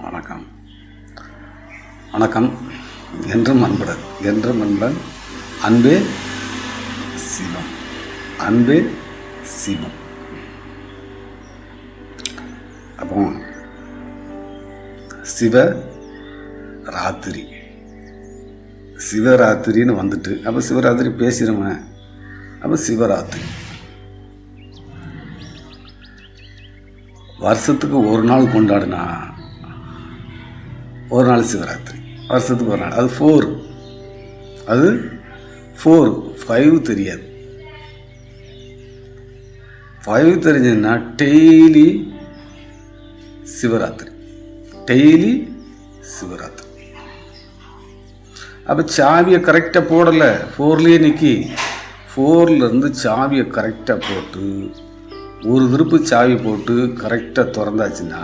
வணக்கம் வணக்கம். என்றும் அன்புடன் அன்பே சிவம். அன்பே சிவம். அப்போ சிவராத்திரின்னு வந்துட்டு அப்போ சிவராத்திரி பேசுகிறோமே. அப்போ சிவராத்திரி வருஷத்துக்கு ஒரு நாள் கொண்டாடுனா ஒரு நாள் சிவராத்திரி. வருஷத்துக்கு ஒரு நாள். அது 5 தெரியாது. 5 தெரிஞ்சதுன்னா டெய்லி சிவராத்திரி. அப்போ சாவியை கரெக்டாக போடலை. 4லேயே நிற்கி 4லேருந்து சாவியை கரெக்டாக போட்டு ஒரு திருப்பு சாவி போட்டு கரெக்டாக திறந்தாச்சுன்னா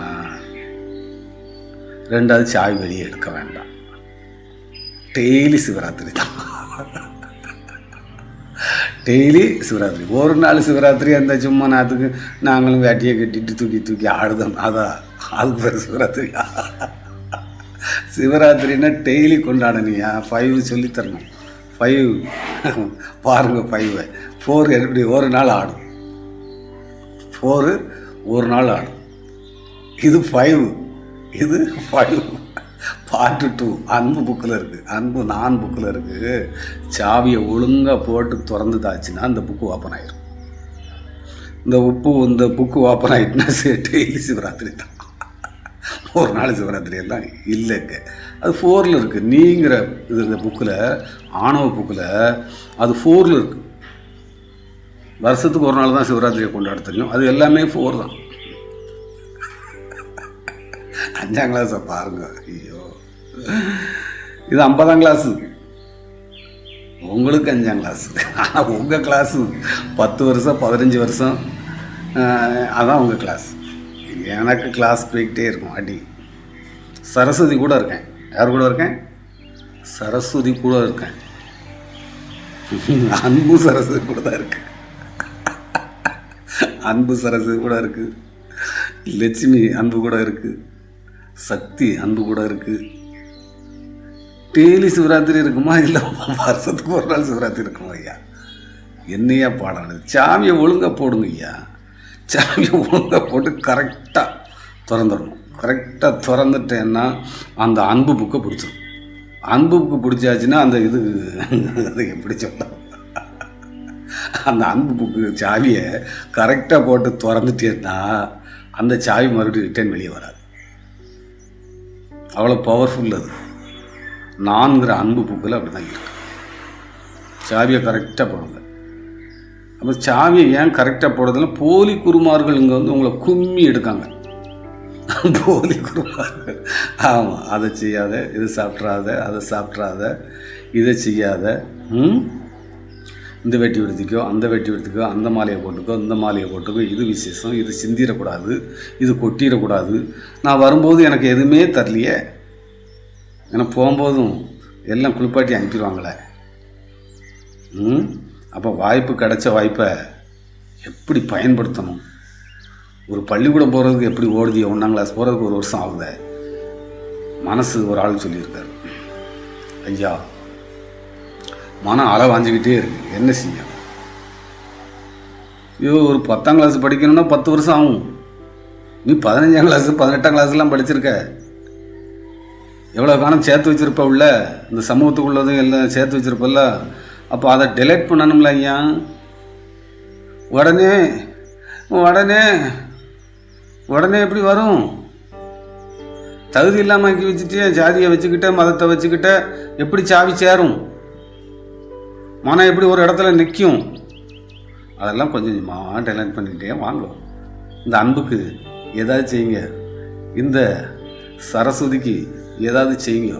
2வது சாவி வெளியே எடுக்க வேண்டாம். டெய்லி சிவராத்திரி தான். டெய்லி சிவராத்திரி. ஒரு நாள் சிவராத்திரி அந்த சும்மா நாத்துக்கு நாங்களும் வேட்டியை கட்டிட்டு தூக்கி ஆடுதோம். அதான் அதுக்கு பேர் சிவராத்திரி. சிவராத்திரின்னா டெய்லி கொண்டாடணியா. 5 சொல்லித்தரணும். 5 பாருங்க. 5 4 எப்படி ஒரு நாள் ஆடும். 4 ஒரு நாள் ஆடும். இது 5 பார்ட் 2 அன்பு புக்கில் இருக்குது. அன்பு நான் புக்கில் இருக்குது. சாவியை ஒழுங்காக போட்டு திறந்துதாச்சுன்னா அந்த புக்கு ஓப்பன் ஆகிடும். இந்த புக்கு ஓப்பன் ஆகிட்டுனா டெய்லி சிவராத்திரி தான். ஒரு நாள் சிவராத்திரி எல்லாம் இல்லைங்க. அது 4ல் இருக்குது. நீங்கிற இது இந்த புக்கில் ஆணவ புக்கில் அது 4ல் இருக்குது. வருஷத்துக்கு ஒரு நாள் தான் சிவராத்திரியை கொண்டாட தெரியும். அது எல்லாமே 4 தான். 5ஆம் கிளாஸை பாருங்க. ஐயோ, இது 50ஆம் கிளாஸு. உங்களுக்கு 5ஆம் கிளாஸு. ஆனால் உங்கள் கிளாஸு 10 வருஷம் 15 வருஷம். அதான் உங்கள் கிளாஸ். எனக்கு கிளாஸ் போய்கிட்டே இருக்கும். அடி சரஸ்வதி கூட இருக்கேன். யார் கூட இருக்கேன்? சரஸ்வதி கூட இருக்கேன். அன்பு சரஸ்வதி கூட தான் இருக்கு. அன்பு சரஸ்வதி கூட இருக்குது. லட்சுமி அன்பு கூட இருக்குது. சக்தி அன்பு கூட இருக்குது. டெய்லி சிவராத்திரி இருக்குமா? இல்லை வருஷத்துக்கு ஒரு நாள் சிவராத்திரி இருக்குமா? ஐயா என்னையா பாடானது? சாமியை ஒழுங்காக போடுங்க ஐயா. சாமியை ஒழுங்காக போட்டு கரெக்டாக திறந்துடணும். கரெக்டாக திறந்துட்டேன்னா அந்த அன்பு புக்கை பிடிச்சிடும். அன்பு புக்கு பிடிச்சாச்சுன்னா அந்த இது அதை எப்படி சொல்ல, அந்த அன்பு புக்கு சாவியை கரெக்டாக போட்டு திறந்துட்டேன்னா அந்த சாவி மறுபடியும் ரிட்டர்ன் வெளியே வராது. அவ்வளோ பவர்ஃபுல் அது. நான்கிற அன்பு புக்கில் அப்படி தான் இருக்கு. சாவியை கரெக்டாக போடுங்க. அப்போ சாவியை ஏன் கரெக்டாக போடுறதுல போலி குருமார்கள் இங்கே வந்து உங்களை கும்மி எடுக்காங்க. போலி குருமார்கள். ஆமாம், அதை செய்யாத, இது சாப்பிட்றாத, அதை சாப்பிட்றாத, இதை செய்யாத, இந்த வெட்டி எடுத்துக்கோ, அந்த வெட்டி எடுத்துக்கோ, அந்த மாலையை போட்டுக்கோ, இந்த மாலையை போட்டுக்கோ, இது விசேஷம், இது சிந்திடக்கூடாது, இது கொட்டிடக்கூடாது. நான் வரும்போது எனக்கு எதுவுமே தரலையே. ஏன்னா போகும்போதும் எல்லாம் குளிப்பாட்டி அனுப்பிடுவாங்களே. அப்போ கிடைச்ச வாய்ப்பை எப்படி பயன்படுத்தணும்? ஒரு பள்ளிக்கூடம் போகிறதுக்கு எப்படி ஓடுதி? 1ஆம் கிளாஸ் போகிறதுக்கு 1 வருஷம் ஆகுது. மனசு ஒரு ஆள் சொல்லியிருக்காரு, ஐயா மனம் அலை வாஞ்சிக்கிட்டே இருக்கு, என்ன செய்யும்? ஐயோ, ஒரு 10ஆம் கிளாஸ் படிக்கணும்னா 10 வருஷம் ஆகும். நீ 15ஆம் கிளாஸ் 18ஆம் கிளாஸ்லாம் படிச்சிருக்க. எவ்வளோ காலம் சேர்த்து வச்சுருப்ப உள்ள, இந்த சமூகத்துக்குள்ளதும் எல்லாம் சேர்த்து வச்சுருப்பல்ல. அப்போ அதை டெலீட் பண்ணணும்ல ஐயா. உடனே எப்படி வரும்? தகுதி இல்லாமல் ஆக்கி வச்சுட்டு, ஜாதியை வச்சுக்கிட்ட, மதத்தை வச்சுக்கிட்ட எப்படி சாவி சேரும்? மனம் எப்படி ஒரு இடத்துல நிற்கும்? அதெல்லாம் கொஞ்சம் கொஞ்சமாக டெலீட் பண்ணிக்கிட்டே வாங்க. இந்த அன்புக்கு ஏதாவது செய்யுங்க. இந்த சரஸ்வதிக்கு ஏதாவது செய்யுங்க.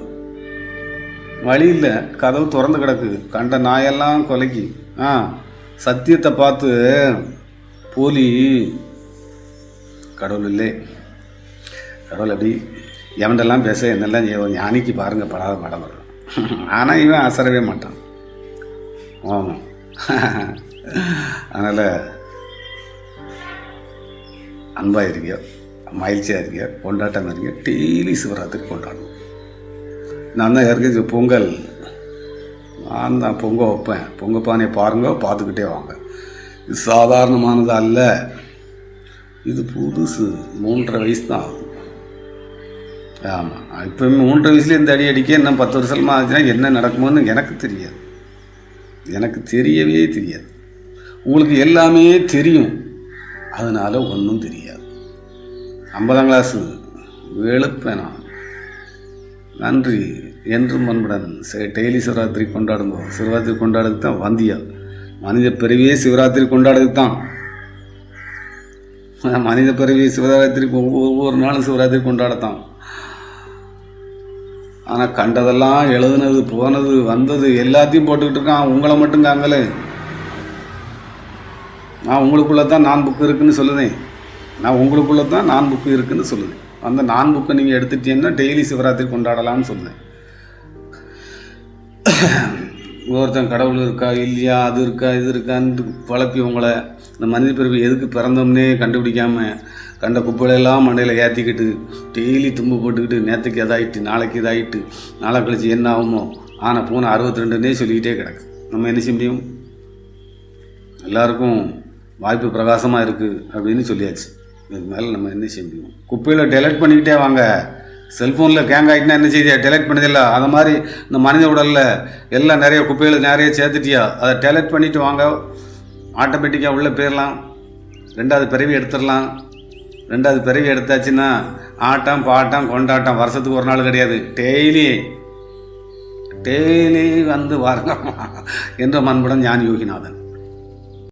வழி இல்லை, கதவு திறந்து கிடக்கு. கண்ட நாயெல்லாம் கொலைக்கு. சத்தியத்தை பார்த்து போலி கடவுள் இல்லை. கடவுள் அப்படி எவன்டெல்லாம் பேச என்னெல்லாம் ஞானிக்கு பாருங்கள் படாத படம் வரும். ஆனால் இவன் அசரவே மாட்டான். ஆமாம். அதனால் அன்பாக இருக்கியோ மகிழ்ச்சியாக இருங்க, கொண்டாட்டம் இருங்க. டெய்லி சிவராத்திரி கொண்டாடணும். நான் தான் ஏற்கனவே பொங்கல் நான் தான் பொங்க வைப்பேன். பொங்க பானையை பாருங்க, பார்த்துக்கிட்டே வாங்க. இது சாதாரணமானது அல்ல, இது புதுசு. 3.5 வயசு தான் ஆகும். ஆமாம், இப்போ 3.5 வயசுல இந்த அடி அடிக்க இன்னும் 10 வருஷமாக ஆச்சுன்னா என்ன நடக்குமோன்னு எனக்கு தெரியாது. எனக்கு தெரியவே தெரியாது. உங்களுக்கு எல்லாமே தெரியும், அதனால் ஒன்றும் தெரியாது. 50ஆம் கிளாஸு வெளுப்பேன் நான். நன்றி. என்றும் அன்புடன் டெய்லி சிவராத்திரி கொண்டாடுங்க. சிவராத்திரி கொண்டாடுறதுக்கு தான் வந்தியா. மனித பிறவியே சிவராத்திரி கொண்டாடுறதுக்கு தான். மனித பிறவி சிவராத்திரி ஒவ்வொரு நாளும் சிவராத்திரி கொண்டாடத்தான். ஆனால் கண்டதெல்லாம் எழுதுனது போனது வந்தது எல்லாத்தையும் போட்டுக்கிட்டு இருக்கான். உங்களை மட்டும் காங்கலே. நான் உங்களுக்குள்ளே தான் நான் புக்கு இருக்குதுன்னு சொல்லுதேன். நான் உங்களுக்குள்ளே தான் நான் புக்கு இருக்குதுன்னு சொல்லுதேன். அந்த நான் புக்கை நீங்கள் எடுத்துட்டீங்கன்னா டெய்லி சிவராத்திரி கொண்டாடலாம்னு சொல்லுதேன். ஒருத்தன் கடவுள் இருக்கா இல்லையா, அது இருக்கா இது இருக்கான்னு குழப்பி உங்களை இந்த மனித பிறவி எதுக்கு பிறந்தோம்னே கண்டுபிடிக்காமல் கண்ட குப்பைகளெல்லாம் மண்டையில் ஏற்றிக்கிட்டு டெய்லி தும்பு போட்டுக்கிட்டு நேற்றுக்கு இதாகிட்டு நாளைக்கு இதாகிட்டு நாளை கழிச்சு என்ன ஆகுமோ ஆனால் போன 62 சொல்லிக்கிட்டே கிடக்கு. நம்ம என்ன செய்ய முடியும்? எல்லாருக்கும் வாய்ப்பு பிரகாசமாக இருக்குது அப்படின்னு சொல்லியாச்சு. இதுக்கு மேலே நம்ம என்ன செய்ய முடியும்? குப்பையில் டெலெக்ட் பண்ணிக்கிட்டே வாங்க. செல்ஃபோனில் கேங் ஆகிட்டுனா என்ன செய்தியா? டெலெக்ட் பண்ணதில்ல. அது மாதிரி இந்த மனித உடலில் எல்லாம் நிறைய குப்பைகள் நிறைய சேர்த்துட்டியா, அதை டெலெக்ட் பண்ணிவிட்டு வாங்க. ஆட்டோமேட்டிக்காக உள்ளே போயிடலாம். 2வது பிறவி எடுத்துடலாம். 2வது பிறவி எடுத்தாச்சுன்னா ஆட்டம் பாட்டம் கொண்டாட்டம். வருஷத்துக்கு ஒரு நாள் கிடையாது, டெய்லி வந்து வாருங்கம்மா என்ற மண்புடன் ஞான் யோகிநாதன்.